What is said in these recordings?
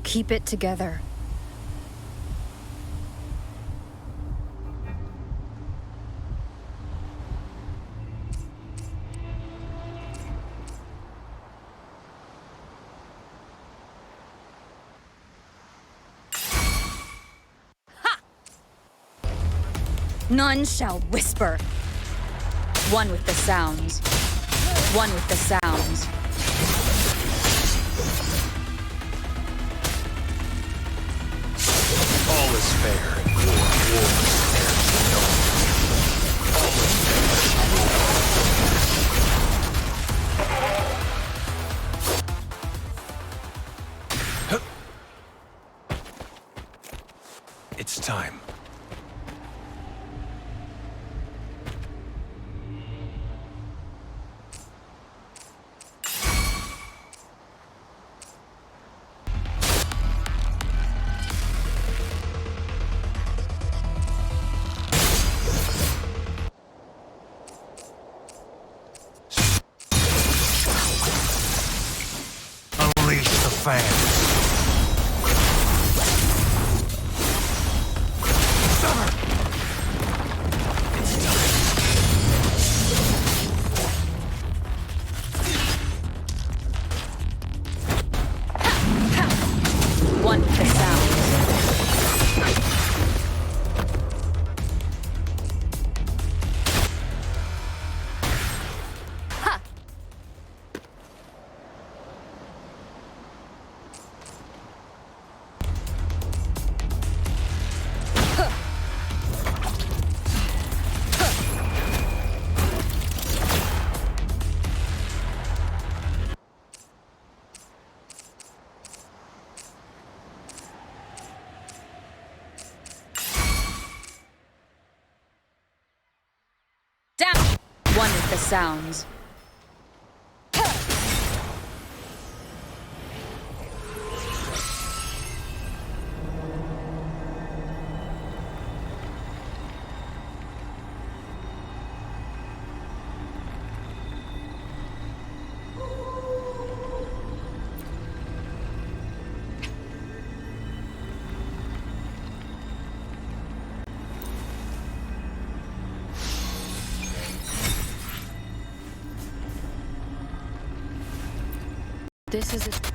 keep it together. None shall whisper. One with the sounds. One with the sounds. All is fair in war. War spares no one. All is fair. It's time. Unleash the fans. Summer! It's time. One with the sounds. Down! One with the sounds. This is it.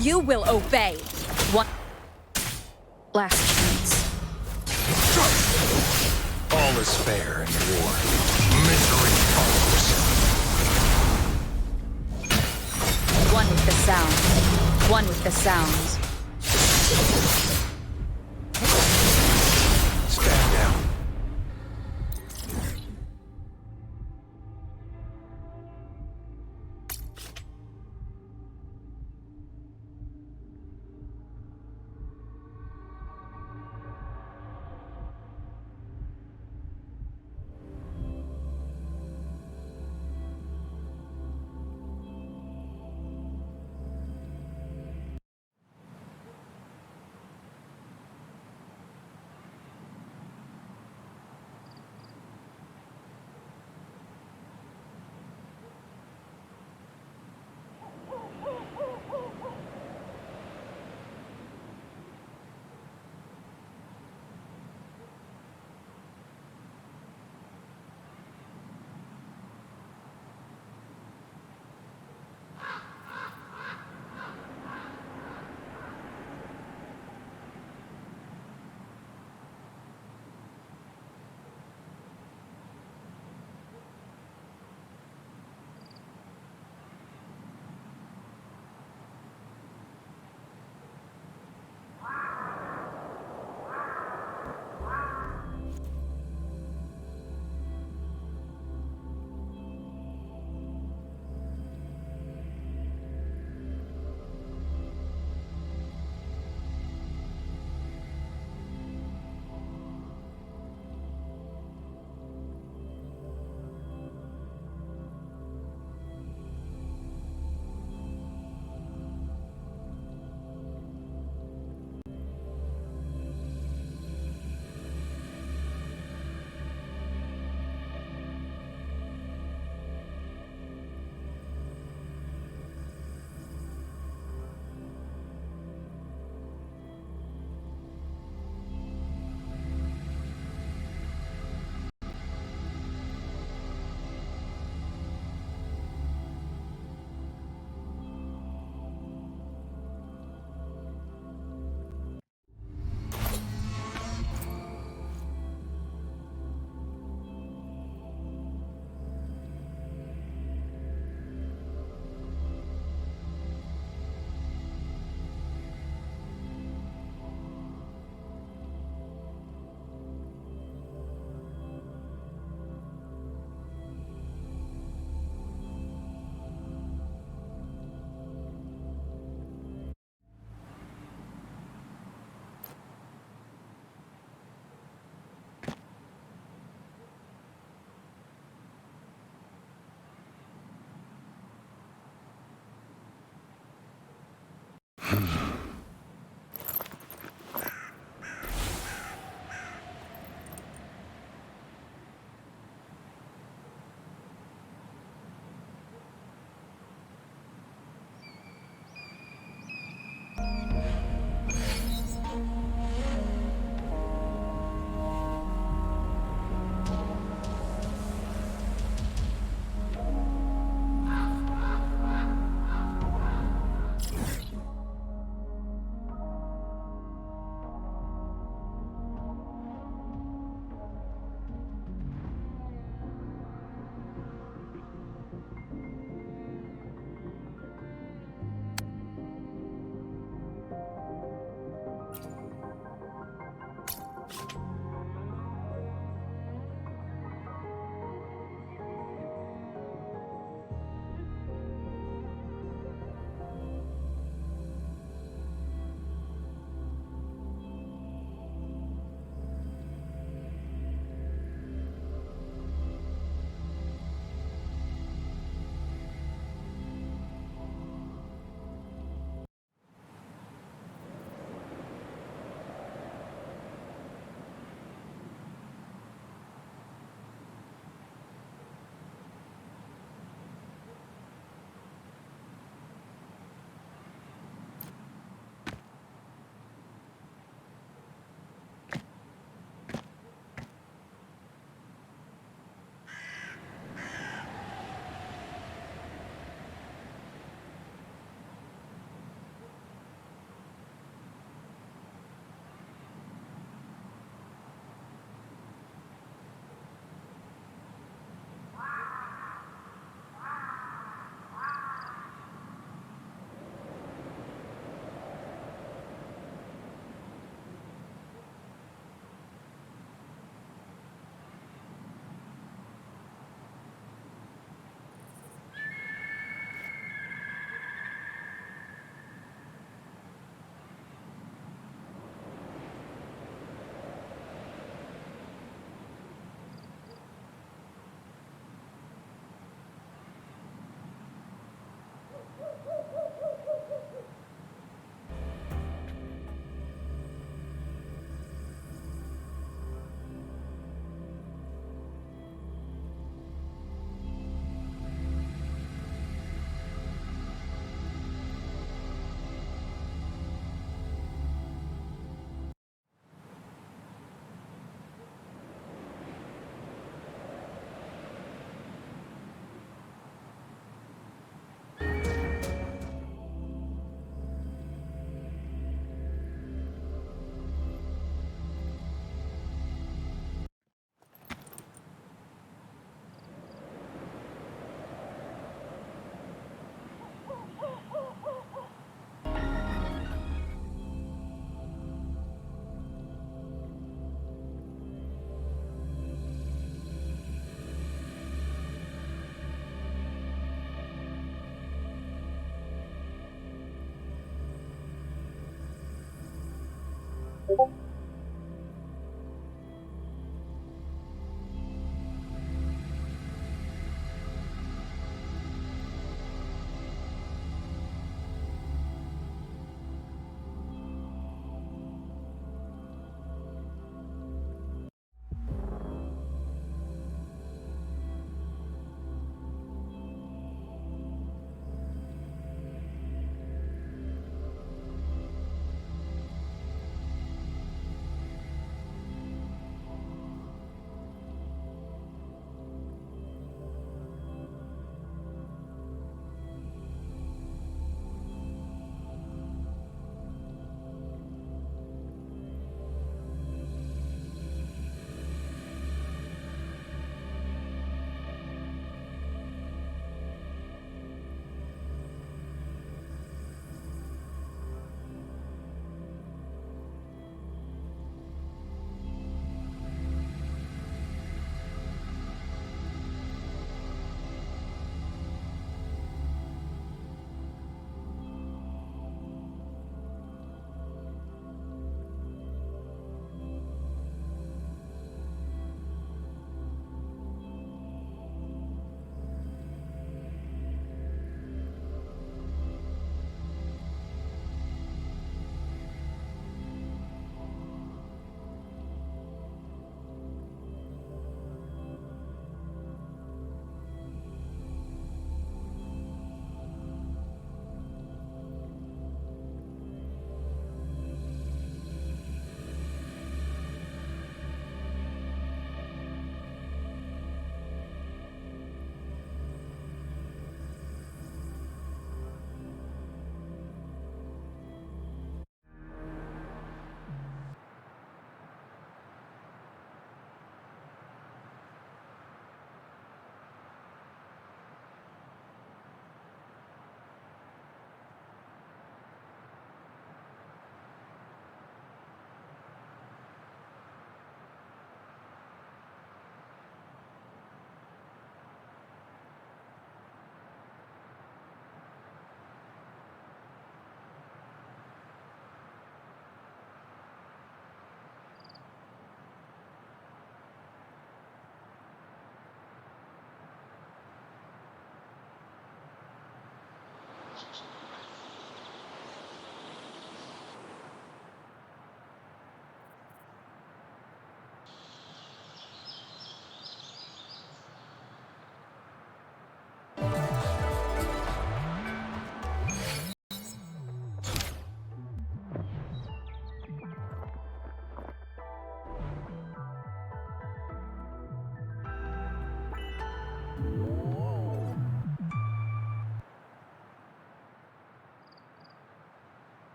You will obey. One last chance. All is fair in war. Misery follows. One with the sounds. One with the sounds. Stand down.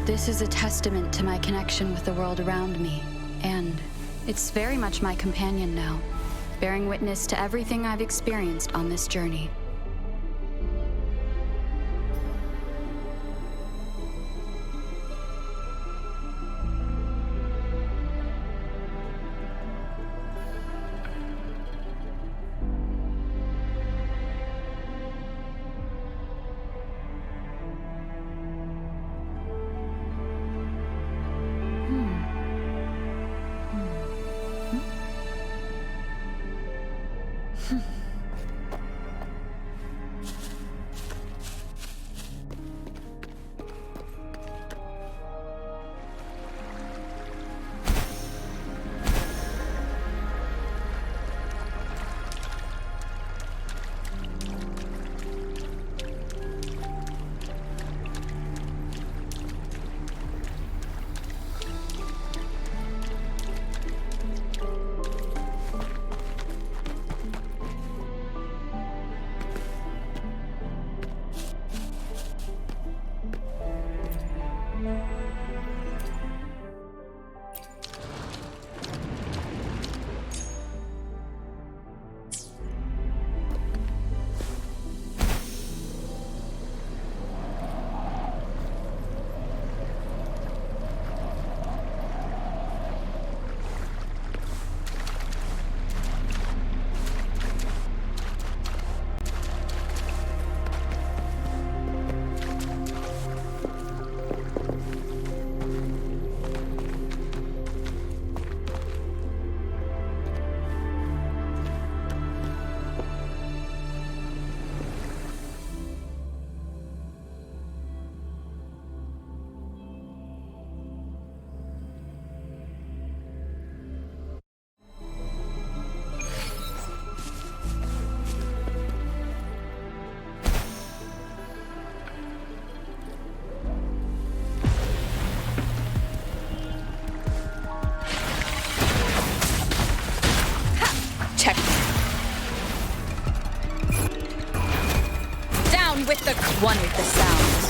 This is a testament to my connection with the world around me, and it's very much my companion now, bearing witness to everything I've experienced on this journey. With the one with the sounds.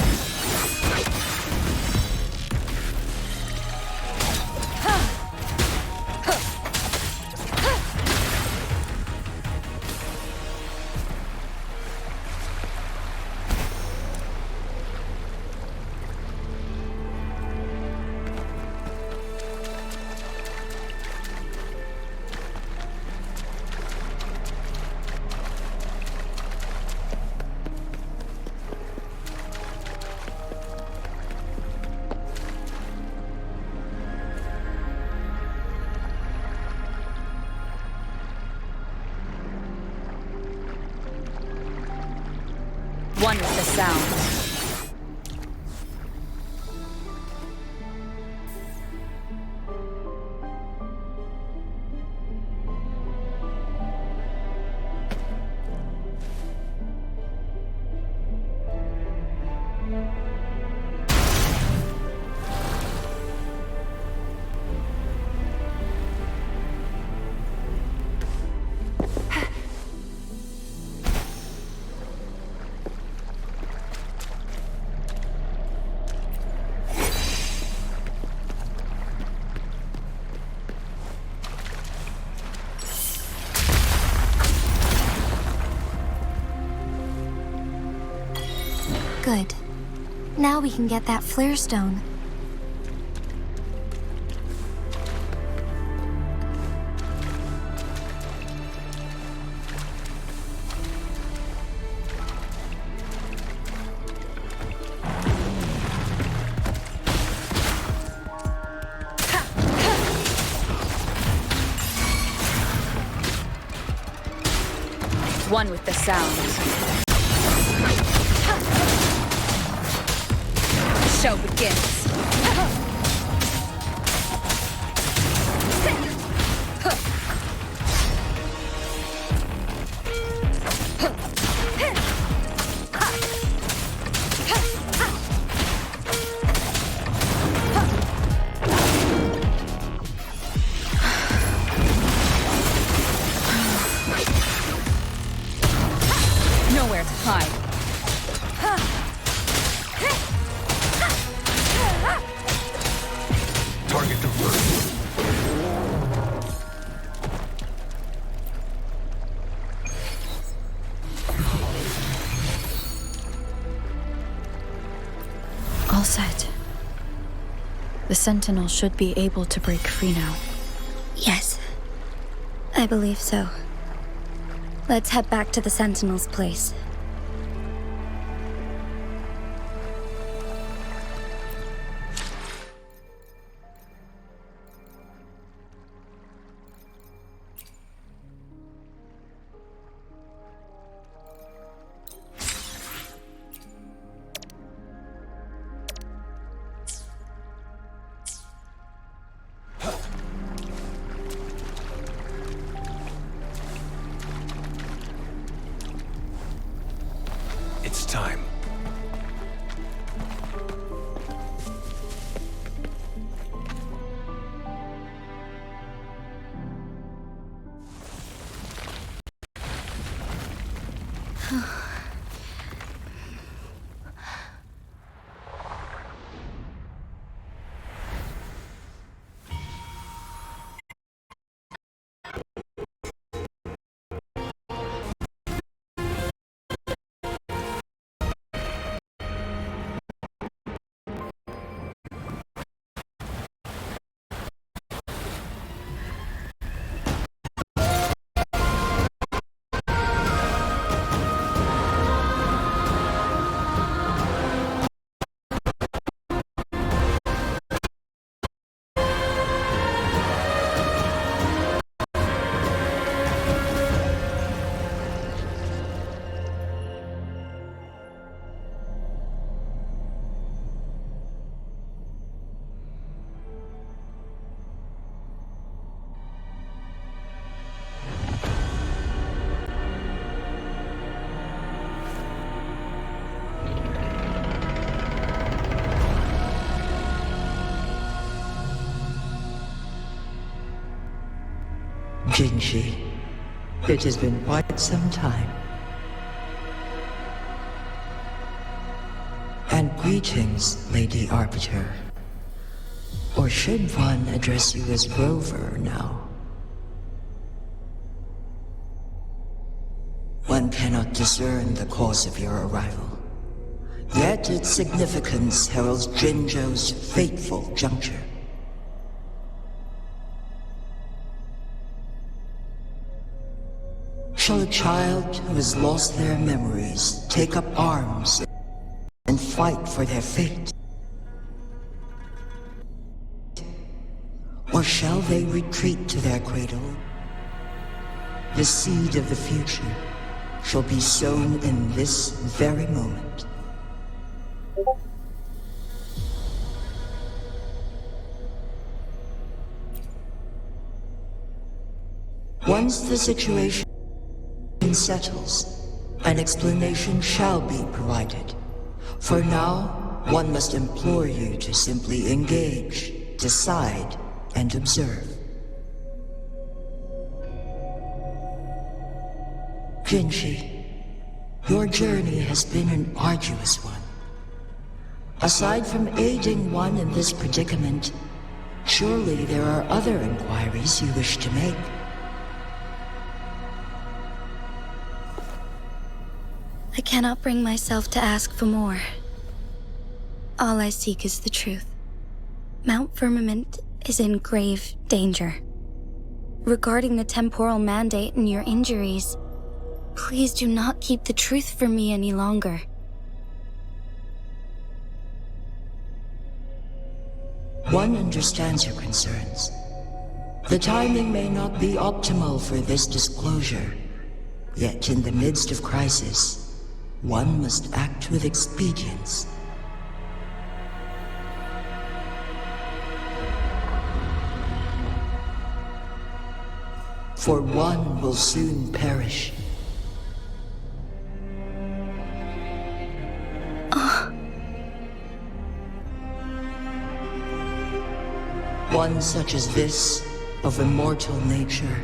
One with the sounds. Good. Now we can get that flare stone. One with the sounds. Show begins. Nowhere to hide. All set. The Sentinel should be able to break free now. Yes, I believe so. Let's head back to the Sentinel's place. It's time. Jinji, it has been quite some time. And greetings, Lady Arbiter. Or should one address you as Rover now? One cannot discern the cause of your arrival. Yet its significance heralds Jinzhou's fateful juncture. Shall a child who has lost their memories take up arms and fight for their fate? Or shall they retreat to their cradle? The seed of the future shall be sown in this very moment. Once the situation settles, an explanation shall be provided. For now, one must implore you to simply engage, decide, and observe. Jinji, your journey has been an arduous one. Aside from aiding one in this predicament, surely there are other inquiries you wish to make. I cannot bring myself to ask for more. All I seek is the truth. Mount Firmament is in grave danger. Regarding the temporal mandate and your injuries, please do not keep the truth from me any longer. One understands your concerns. The timing may not be optimal for this disclosure, yet in the midst of crisis, one must act with expedience. For one will soon perish. One such as this, of immortal nature,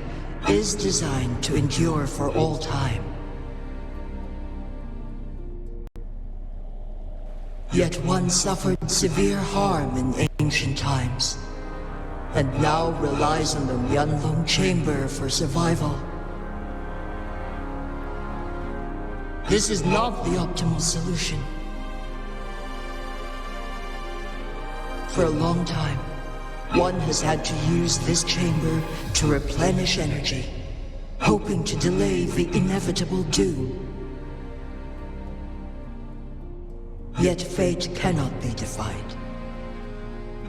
is designed to endure for all time. Yet one suffered severe harm in ancient times, and now relies on the Mianloong chamber for survival. This is not the optimal solution. For a long time, one has had to use this chamber to replenish energy, hoping to delay the inevitable doom. Yet fate cannot be defied.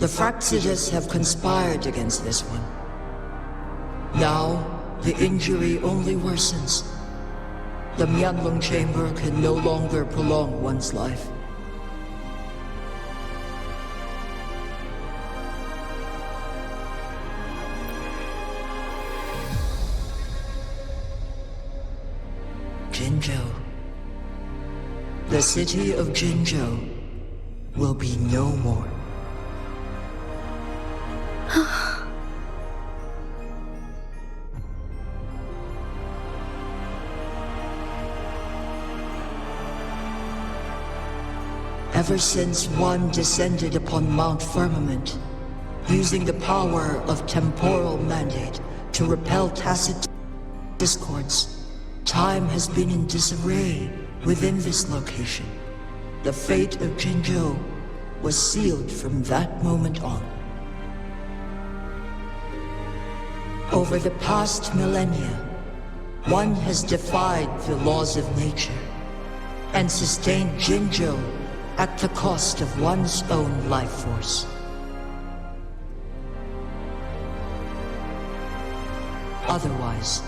The Fraxidus have conspired against this one. Now, the injury only worsens. The Mianloong chamber can no longer prolong one's life. Jinzhou. The city of Jinzhou will be no more. Ever since one descended upon Mount Firmament, using the power of temporal mandate to repel tacit discords, time has been in disarray within this location. The fate of Jinzhou was sealed from that moment on. Over the past millennia, one has defied the laws of nature and sustained Jinzhou at the cost of one's own life force. Otherwise,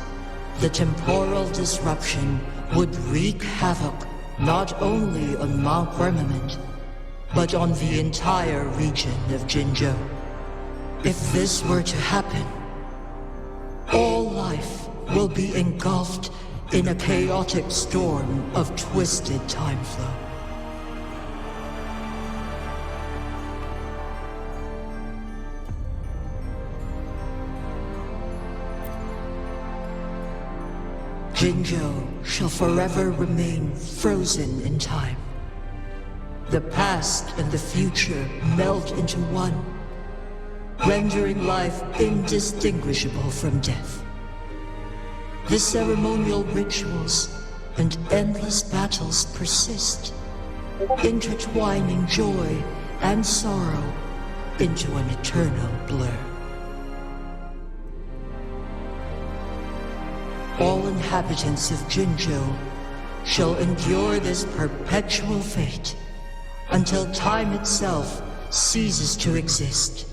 the temporal disruption would wreak havoc not only on Mount Firmament, but on the entire region of Jinzhou. If this were to happen, all life will be engulfed in a chaotic storm of twisted time flow. Jinzhou shall forever remain frozen in time. The past and the future melt into one, rendering life indistinguishable from death. The ceremonial rituals and endless battles persist, intertwining joy and sorrow into an eternal blur. All inhabitants of Jinzhou shall endure this perpetual fate until time itself ceases to exist.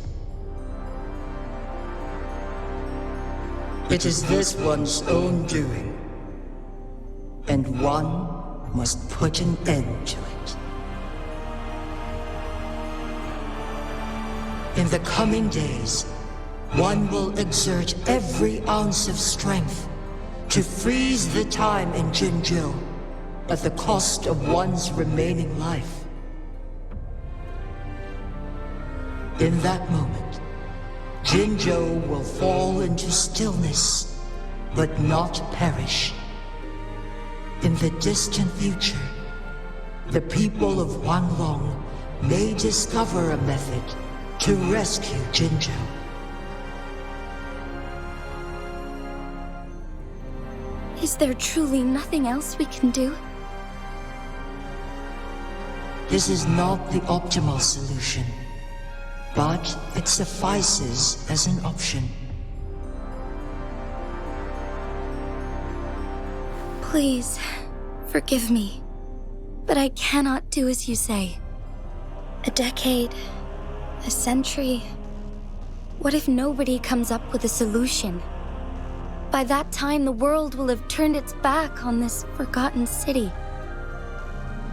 It is this one's own doing, and one must put an end to it. In the coming days, one will exert every ounce of strength to freeze the time in Jinzhou at the cost of one's remaining life. In that moment, Jinzhou will fall into stillness, but not perish. In the distant future, the people of Mianloong may discover a method to rescue Jinzhou. Is there truly nothing else we can do? This is not the optimal solution, but it suffices as an option. Please, forgive me, but I cannot do as you say. A decade, a century. What if nobody comes up with a solution? By that time, the world will have turned its back on this forgotten city.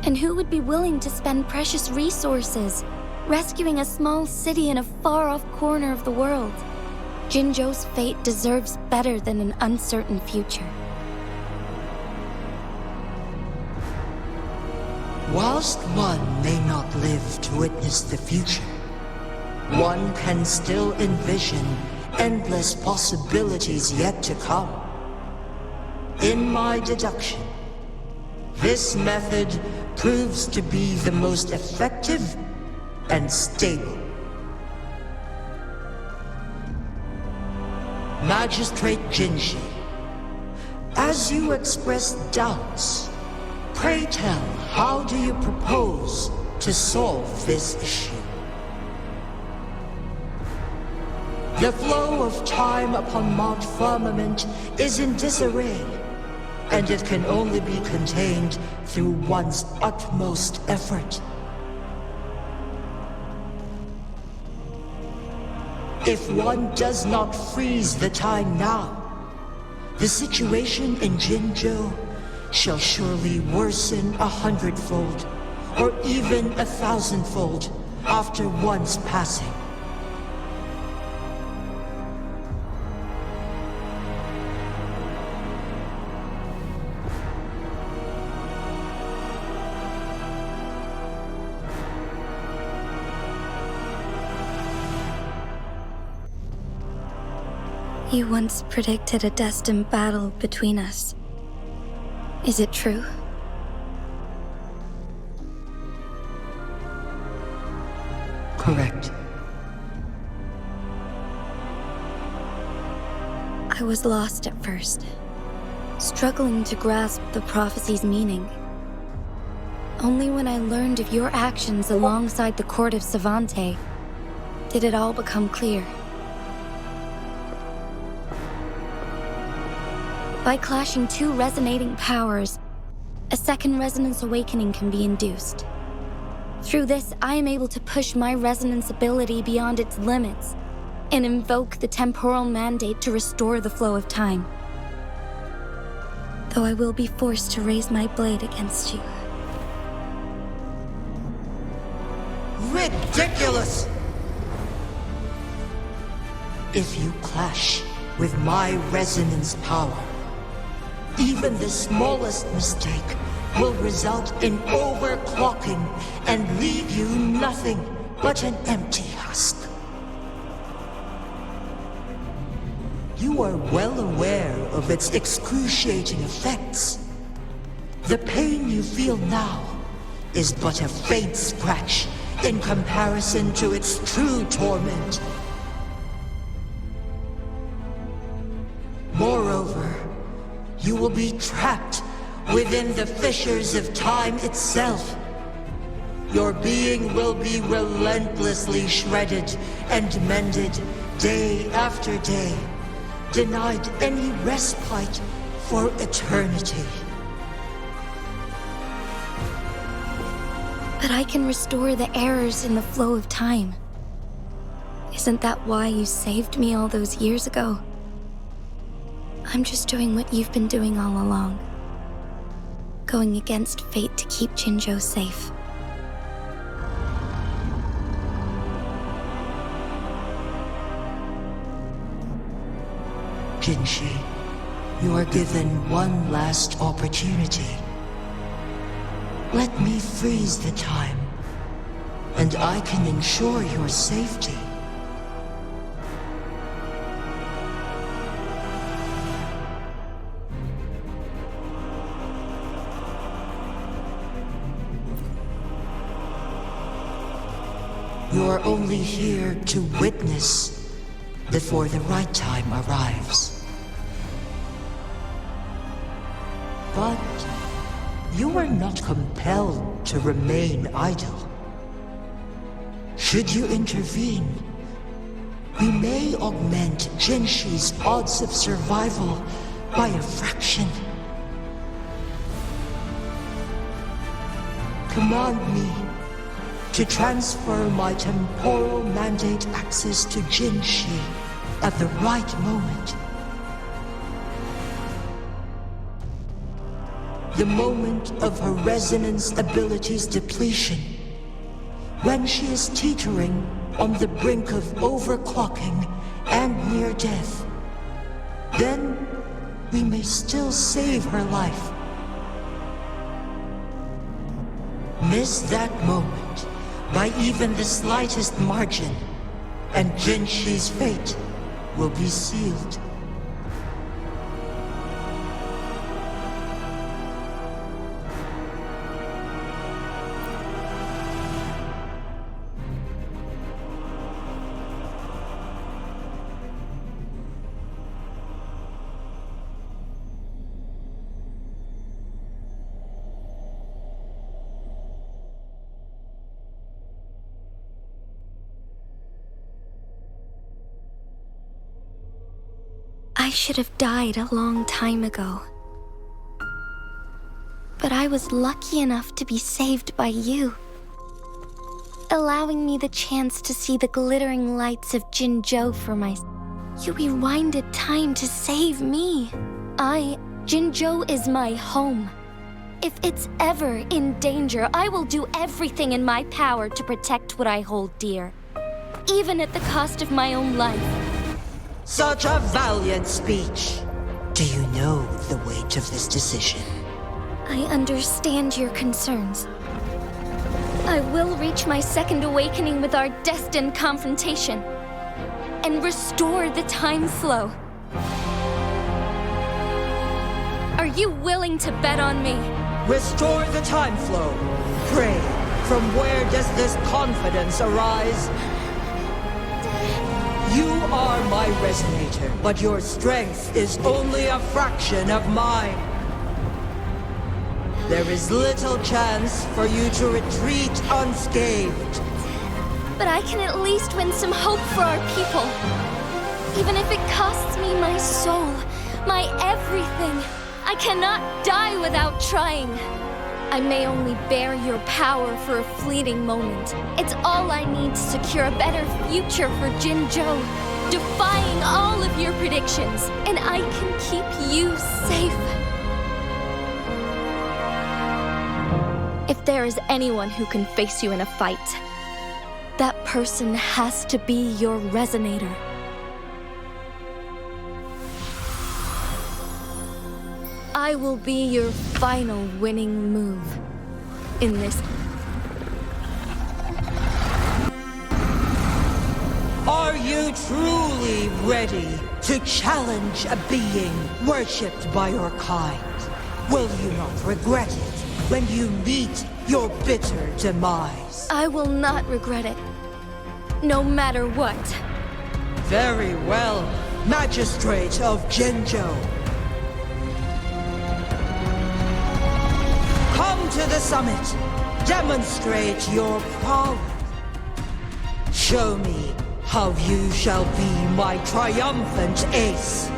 And who would be willing to spend precious resources rescuing a small city in a far-off corner of the world? Jinzhou's fate deserves better than an uncertain future. Whilst one may not live to witness the future, one can still envision endless possibilities yet to come. In my deduction, this method proves to be the most effective and stable. Magistrate Jinji, as you express doubts, pray tell, how do you propose to solve this issue? The flow of time upon Mount Firmament is in disarray, and it can only be contained through one's utmost effort. If one does not freeze the time now, the situation in Jinzhou shall surely worsen 100-fold, or even 1,000-fold, after one's passing. You once predicted a destined battle between us. Is it true? Correct. I was lost at first, struggling to grasp the prophecy's meaning. Only when I learned of your actions alongside the court of Savante did it all become clear. By clashing two resonating powers, a second resonance awakening can be induced. Through this, I am able to push my resonance ability beyond its limits and invoke the temporal mandate to restore the flow of time. Though I will be forced to raise my blade against you. Ridiculous! If you clash with my resonance power, even the smallest mistake will result in overclocking and leave you nothing but an empty husk. You are well aware of its excruciating effects. The pain you feel now is but a faint scratch in comparison to its true torment. Moreover, you will be trapped within the fissures of time itself. Your being will be relentlessly shredded and mended day after day, denied any respite for eternity. But I can restore the errors in the flow of time. Isn't that why you saved me all those years ago? I'm just doing what you've been doing all along. Going against fate to keep Jinzhou safe. Jinshi, you are given one last opportunity. Let me freeze the time, and I can ensure your safety. You are only here to witness before the right time arrives. But you are not compelled to remain idle. Should you intervene, we may augment Jinshi's odds of survival by a fraction. Command me to transfer my temporal mandate access to Jinshi at the right moment. The moment of her resonance ability's depletion, when she is teetering on the brink of overclocking and near death. Then we may still save her life. Miss that moment by even the slightest margin, and Jinshi's fate will be sealed. should have died a long time ago. But I was lucky enough to be saved by you, allowing me the chance to see the glittering lights of Jinzhou for myself. You rewinded time to save me. Jinzhou is my home. If it's ever in danger, I will do everything in my power to protect what I hold dear, even at the cost of my own life. Such a valiant speech. Do you know the weight of this decision? I understand your concerns. I will reach my second awakening with our destined confrontation and restore the time flow. Are you willing to bet on me? Restore the time flow. Pray, from where does this confidence arise? You are my resonator, but your strength is only a fraction of mine. There is little chance for you to retreat unscathed. But I can at least win some hope for our people. Even if it costs me my soul, my everything, I cannot die without trying. I may only bear your power for a fleeting moment. It's all I need to secure a better future for Jinzhou, defying all of your predictions, and I can keep you safe. If there is anyone who can face you in a fight, that person has to be your resonator. I will be your final winning move in this. Are you truly ready to challenge a being worshipped by your kind? Will you not regret it when you meet your bitter demise? I will not regret it, no matter what. Very well, Magistrate of Jinzhou. Come to the summit. Demonstrate your prowess. Show me how you shall be my triumphant ace.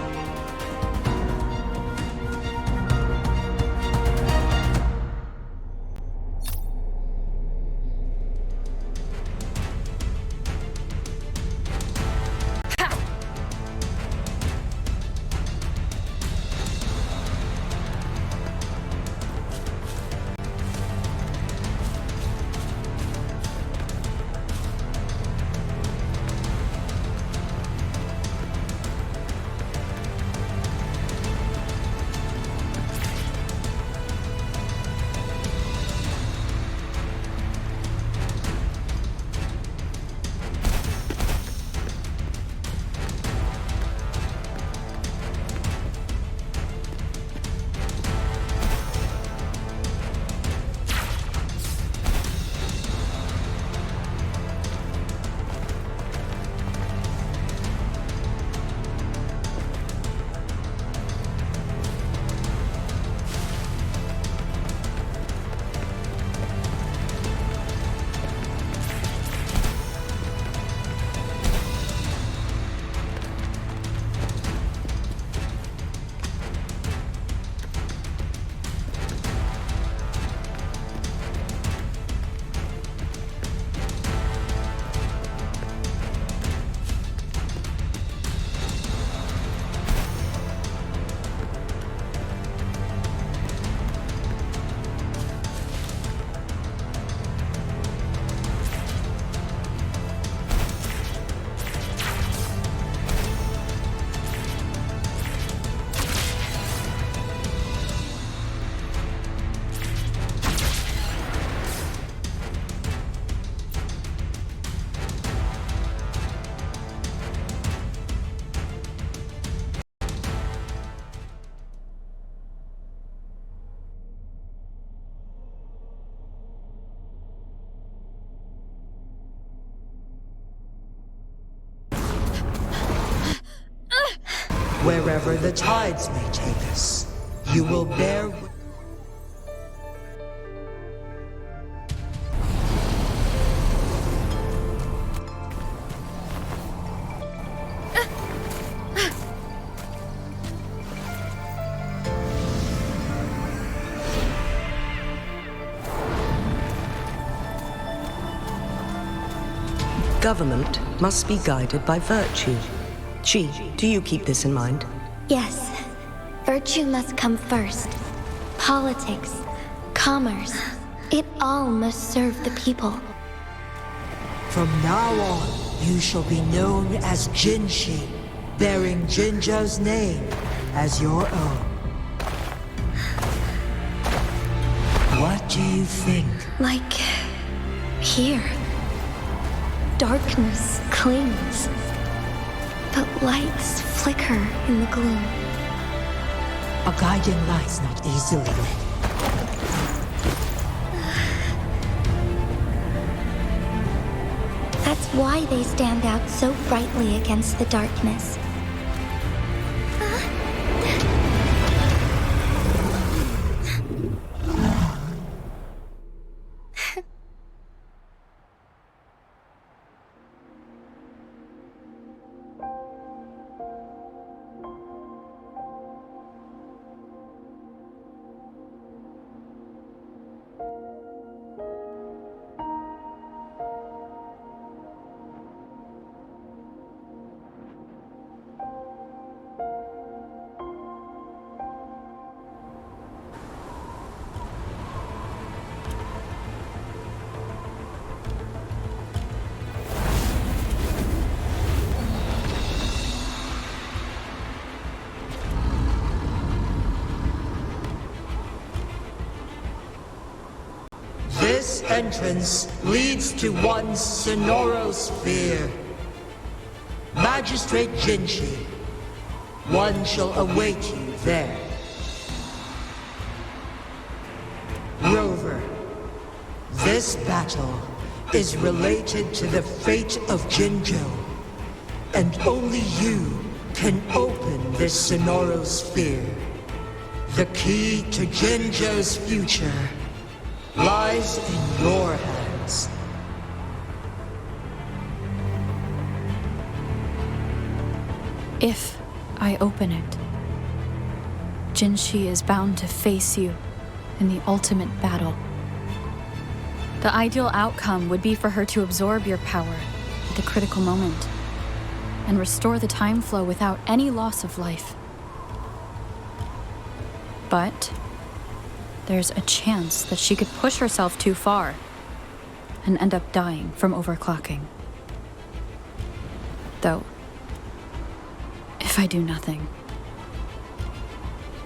Wherever the tides may take us, you will bear... government must be guided by virtue. Chi, do you keep this in mind? Yes. Virtue must come first. Politics, commerce, it all must serve the people. From now on, you shall be known as Jinshi, bearing Jinzhou's name as your own. What do you think? Like here. Darkness clings, but lights flicker in the gloom. A guiding light's not easily lit. That's why they stand out so brightly against the darkness. This entrance leads to one Sonorosphere. Magistrate Jinshi, one shall await you there. Rover, this battle is related to the fate of Jinzhou, and only you can open this Sonorosphere. The key to Jinzhou's future lies in your hands. If I open it, Jinshi is bound to face you in the ultimate battle. The ideal outcome would be for her to absorb your power at the critical moment and restore the time flow without any loss of life. But there's a chance that she could push herself too far and end up dying from overclocking. Though, if I do nothing,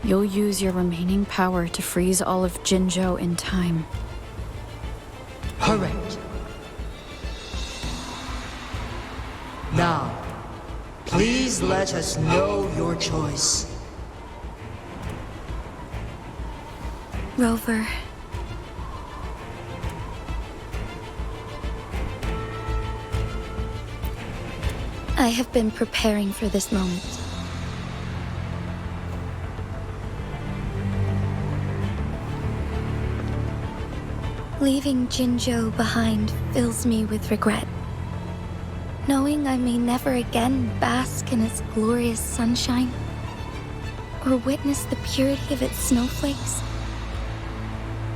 you'll use your remaining power to freeze all of Jinzhou in time. Correct. Now, please let us know your choice. Rover. I have been preparing for this moment. Leaving Jinzhou behind fills me with regret. Knowing I may never again bask in its glorious sunshine, or witness the purity of its snowflakes.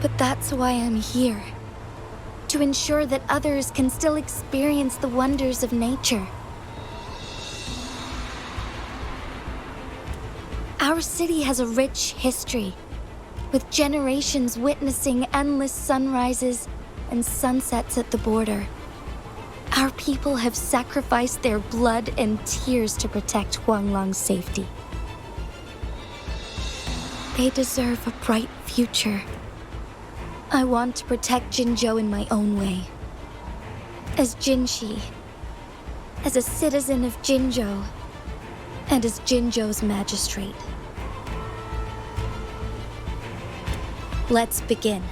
But that's why I'm here. To ensure that others can still experience the wonders of nature. Our city has a rich history, with generations witnessing endless sunrises and sunsets at the border. Our people have sacrificed their blood and tears to protect Huanglong's safety. They deserve a bright future. I want to protect Jinzhou in my own way. As Jinshi, as a citizen of Jinzhou, and as Jinzhou's magistrate. Let's begin.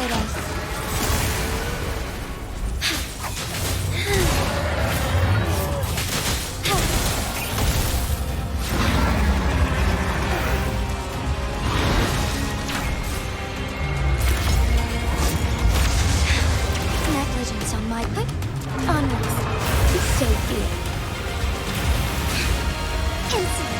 guide us. Negligence on my part. Onwards. So be it. Insolence.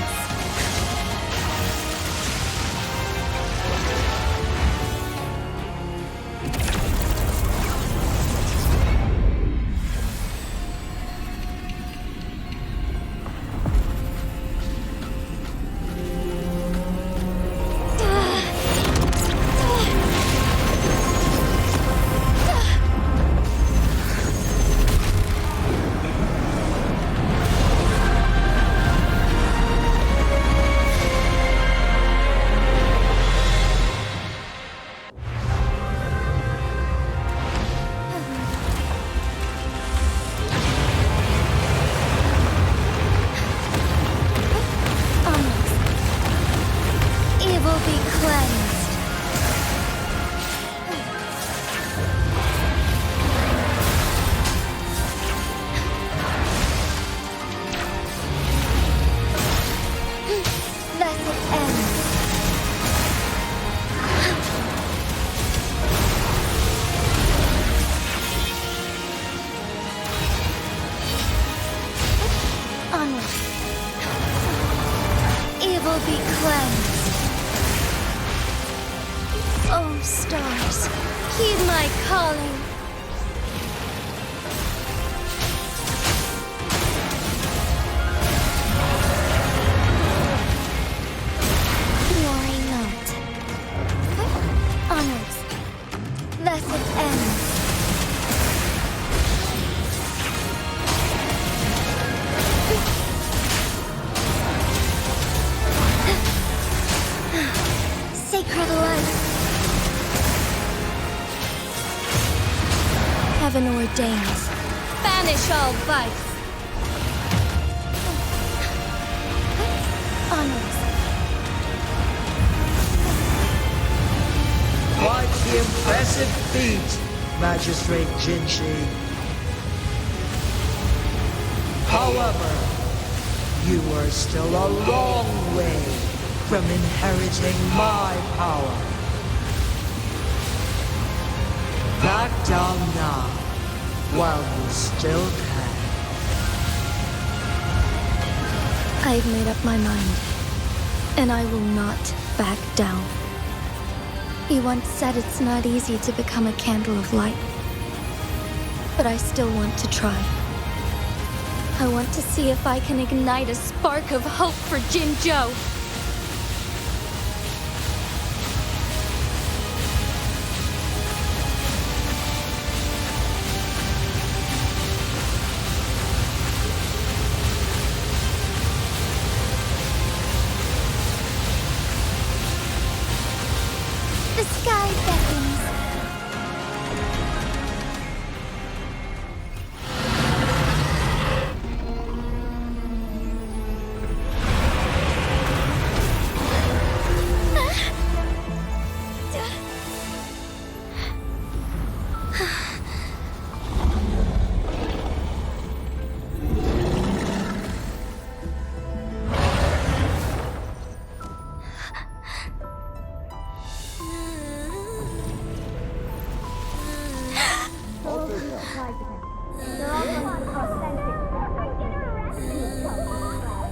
Evil be cleansed. Let it end. Onward. Evil be cleansed. Oh, stars, heed my calling. Worry not. Onwards. Let it end. Sacred light. Heaven ordains. Banish all vice. Onwards. Quite the impressive feat, Magistrate Jinshi. However, you are still a long way from inheriting my power. Back down now, while you still can. I've made up my mind, and I will not back down. You once said it's not easy to become a candle of light, but I still want to try. I want to see if I can ignite a spark of hope for Jinzhou. The sky beckons.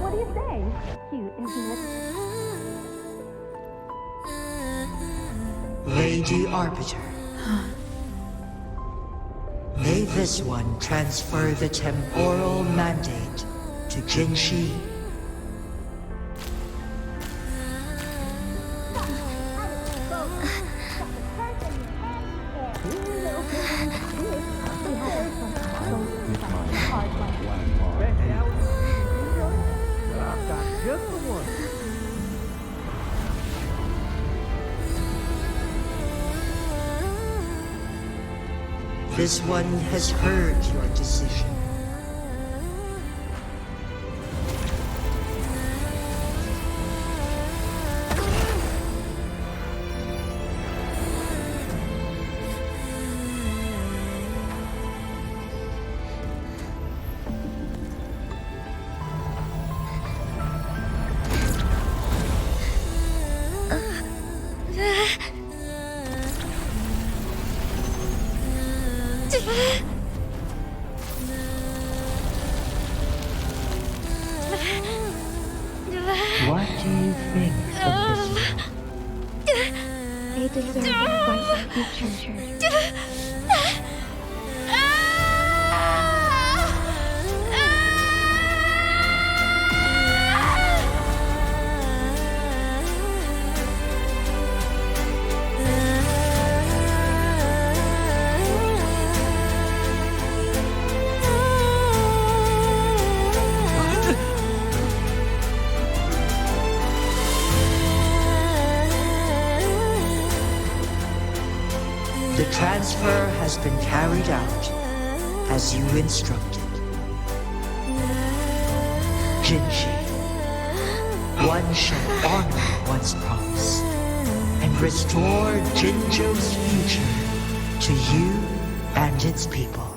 What do you say? Cute, isn't it? Lady Arbiter. May this one transfer the temporal mandate to Jinshi. Just the one. This one has heard your decision. They deserve a right to be treasured. The transfer has been carried out as you instructed. Jinshi, one shall honor one's promise and restore Jinzhou's future to you and its people.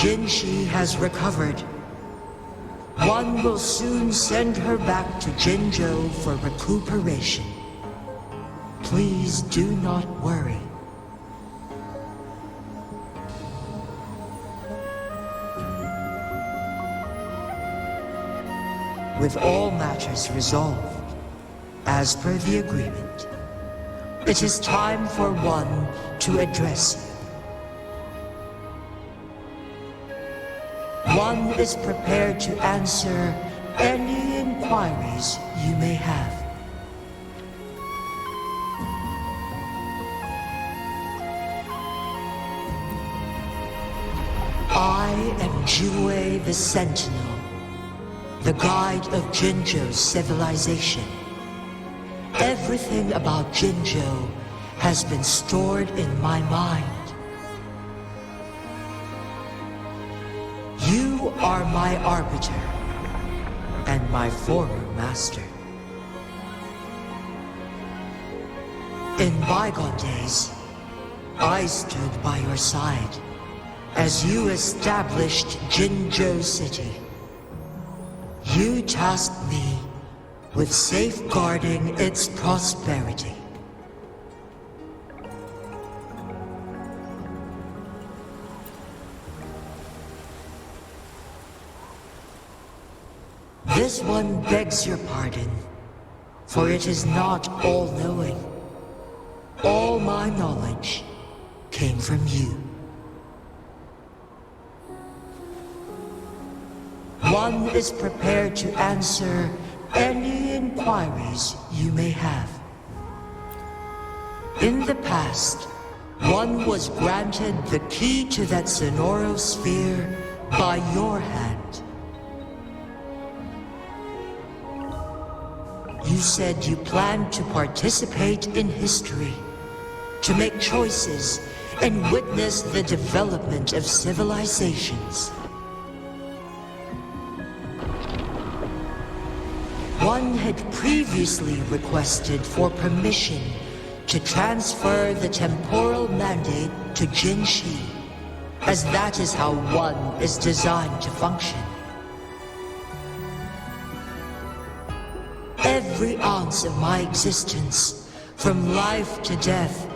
Jinshi has recovered. One will soon send her back to Jinzhou for recuperation. Please do not worry. With all matters resolved, as per the agreement, it is time for one to address you. One is prepared to answer any inquiries you may have. I am Jue the Sentinel, the guide of Jinzhou's civilization. Everything about Jinzhou has been stored in my mind. You are my arbiter, and my former master. In bygone days, I I stood by your side as you established Jinzhou City. You tasked me with safeguarding its prosperity. This one begs your pardon, for it is not all-knowing. All my knowledge came from you. One is prepared to answer any inquiries you may have. In the past, one was granted the key to that Sonoro sphere by your hand. You said you planned to participate in history, to make choices and witness the development of civilizations. One had previously requested for permission to transfer the temporal mandate to Jinshi, as that is how one is designed to function. Every ounce of my existence, from life to death,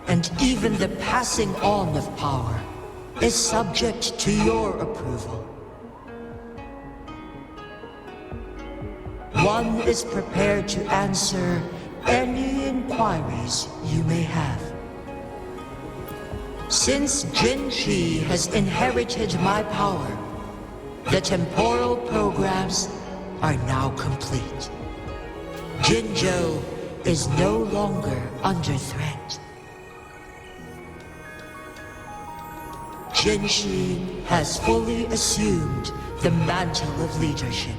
and even the passing on of power, is subject to your approval. One is prepared to answer any inquiries you may have. Since Jinshi has inherited my power, the temporal programs are now complete. Jinzhou is no longer under threat. Jinshi has fully assumed the mantle of leadership.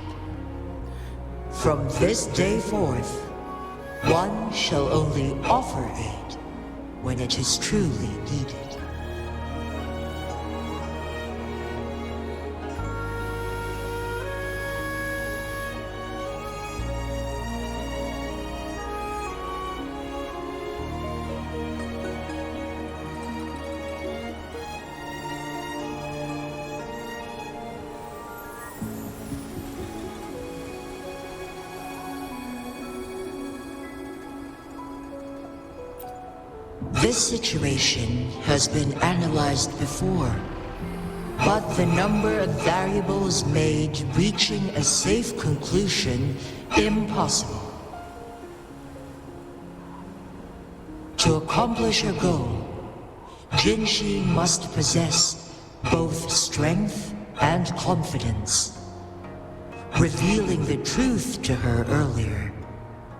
From this day forth, one shall only offer aid when it is truly needed. This situation has been analyzed before, but the number of variables made reaching a safe conclusion impossible. To accomplish her goal, Jinshi must possess both strength and confidence. Revealing the truth to her earlier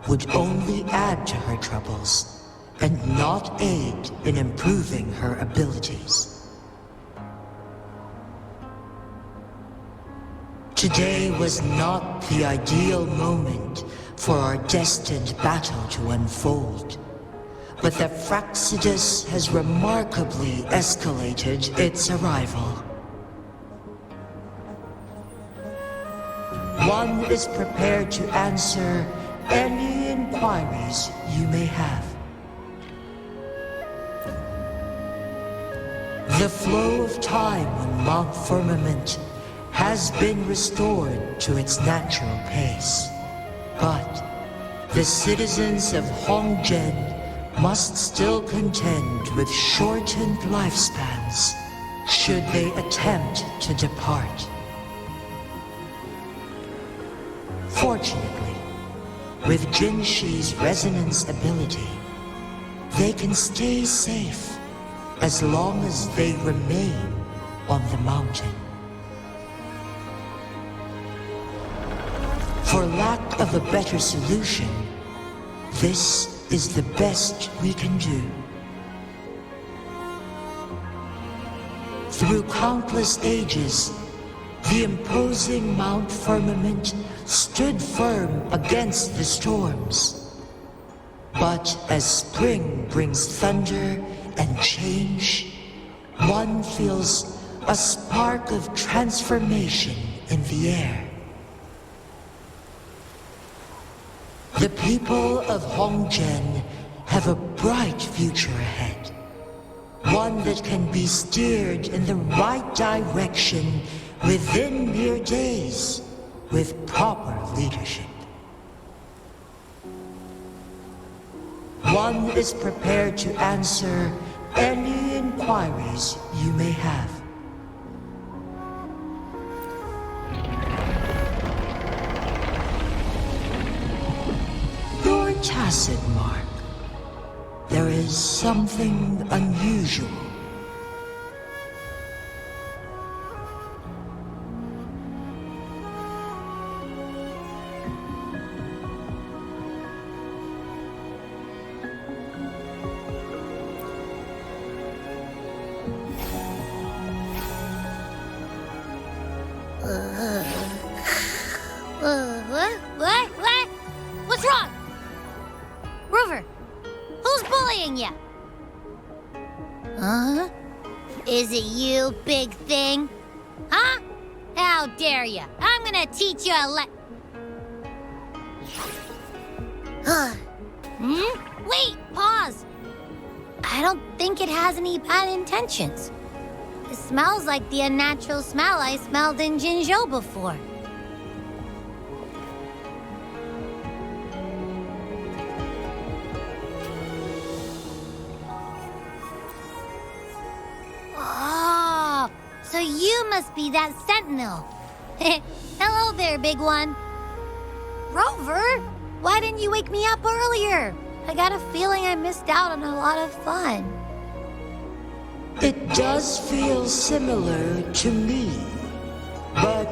would only add to her troubles and not aid in improving her abilities. Today was not the ideal moment for our destined battle to unfold, but the Fraxidus has remarkably escalated its arrival. One is prepared to answer any inquiries you may have. The flow of time on Mount Firmament has been restored to its natural pace, but the citizens of Hongzhen must still contend with shortened lifespans should they attempt to depart. Fortunately, with Jinshi's resonance ability, they can stay safe as long as they remain on the mountain. For lack of a better solution, this is the best we can do. Through countless ages, the imposing Mount Firmament stood firm against the storms. But as spring brings thunder and change, one feels a spark of transformation in the air. The people of Hongzhen have a bright future ahead. One that can be steered in the right direction within mere days with proper leadership. One is prepared to answer any inquiries you may have. Your tacit mark. There is something unusual. What? What's wrong? Rover, who's bullying you? Huh? Is it you, big thing? Huh? How dare you? I'm gonna teach you a Wait, pause. I don't think it has any bad intentions. It smells like the unnatural smell I smelled in Jinzhou before. Oh, so you must be that sentinel. Hello there, big one. Rover, why didn't you wake me up earlier? I got a feeling I missed out on a lot of fun. It does feel similar to me, but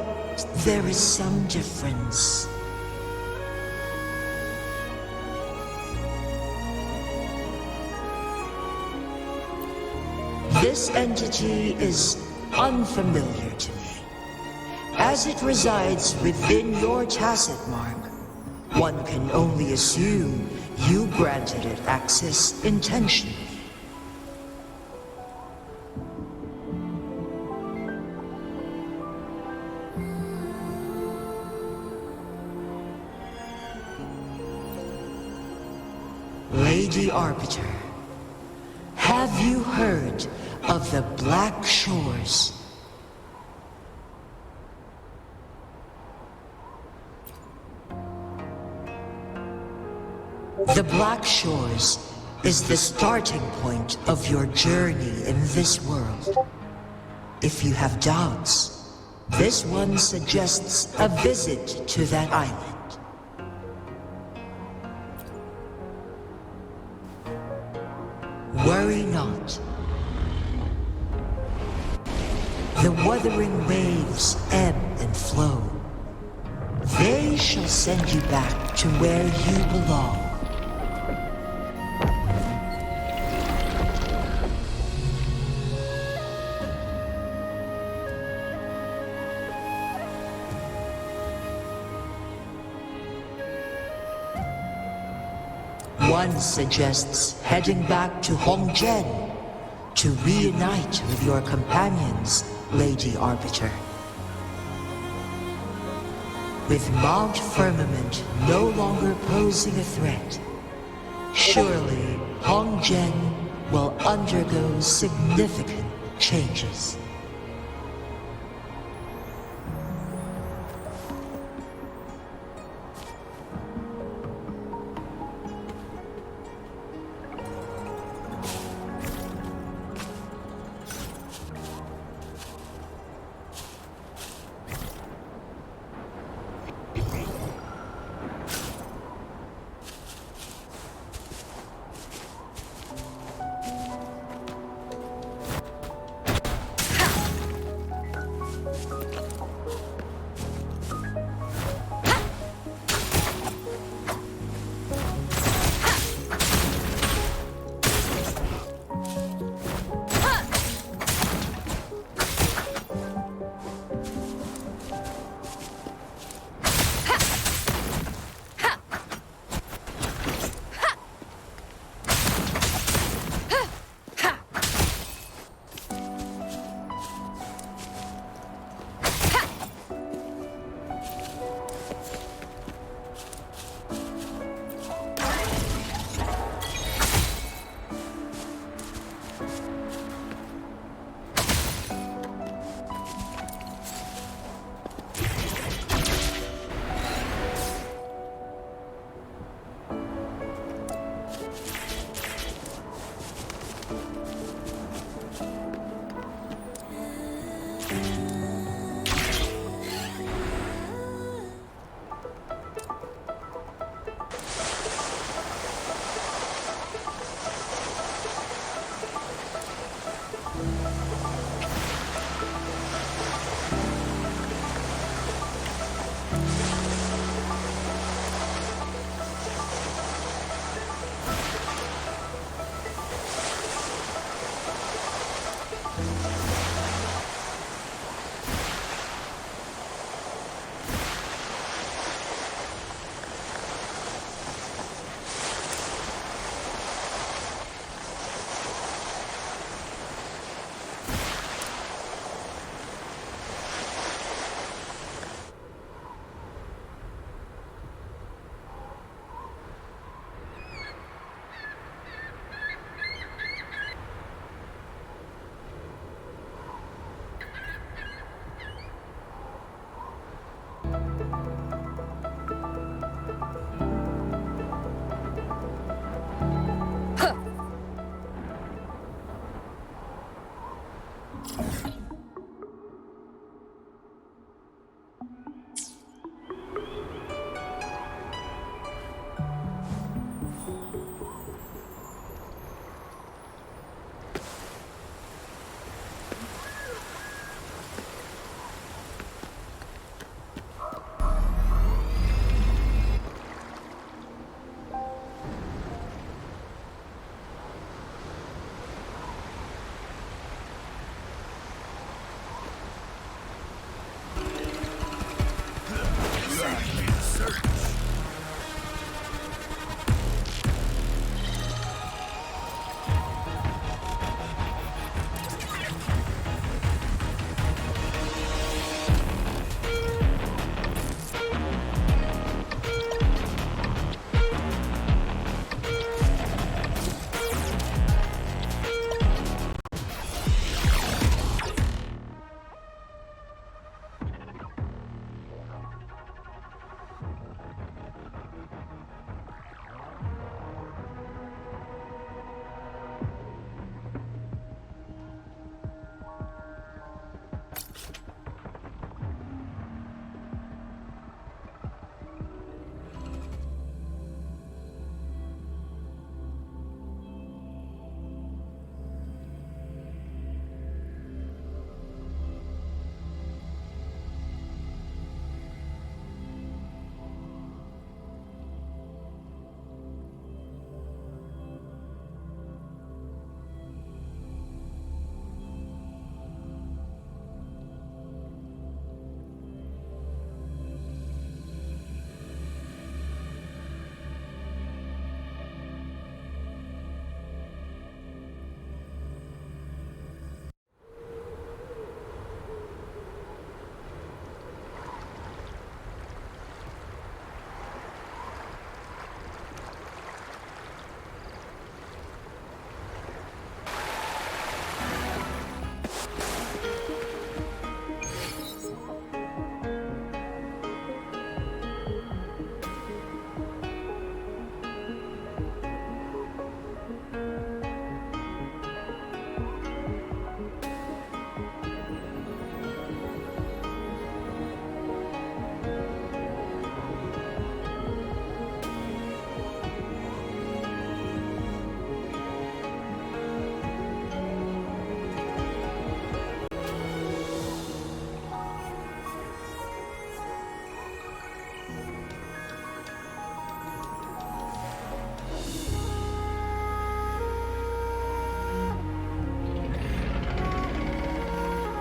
there is some difference. This entity is unfamiliar to me. As it resides within your tacit mark, one can only assume you granted it access intentionally. Lady Arbiter, have you heard of the Black Shores? The Black Shores is the starting point of your journey in this world. If you have doubts, this one suggests a visit to that island. Worry not. The wuthering waves ebb and flow. They shall send you back to where you belong. One suggests heading back to Hongzhen to reunite with your companions, Lady Arbiter. With Mount Firmament no longer posing a threat, surely Hongzhen will undergo significant changes.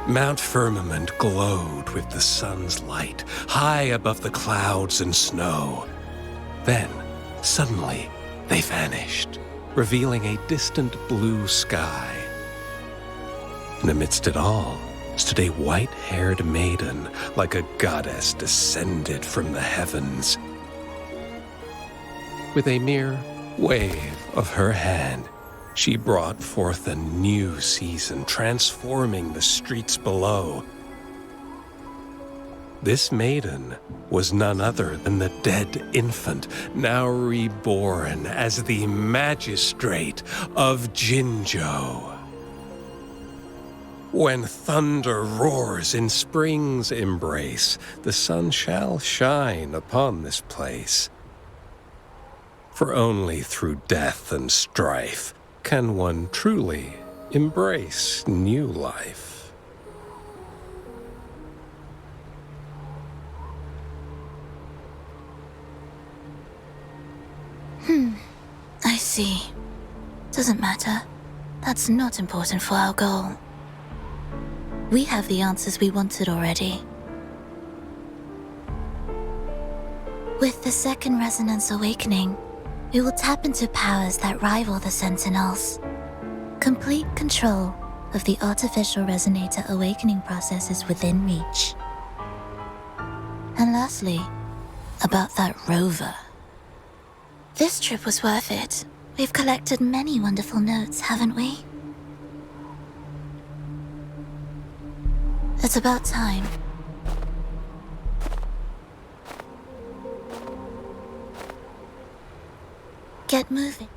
Mount Firmament glowed with the sun's light, high above the clouds and snow. Then, suddenly, they vanished, revealing a distant blue sky. And amidst it all stood a white-haired maiden, like a goddess descended from the heavens. With a mere wave of her hand, she brought forth a new season, transforming the streets below. This maiden was none other than the dead infant, now reborn as the magistrate of Jinzhou. When thunder roars in spring's embrace, the sun shall shine upon this place. For only through death and strife can one truly embrace new life. I see. Doesn't matter. That's not important for our goal. We have the answers we wanted already. With the second resonance awakening, we will tap into powers that rival the Sentinels. Complete control of the artificial resonator awakening process is within reach. And lastly, about that rover. This trip was worth it. We've collected many wonderful notes, haven't we? It's about time. Get moving.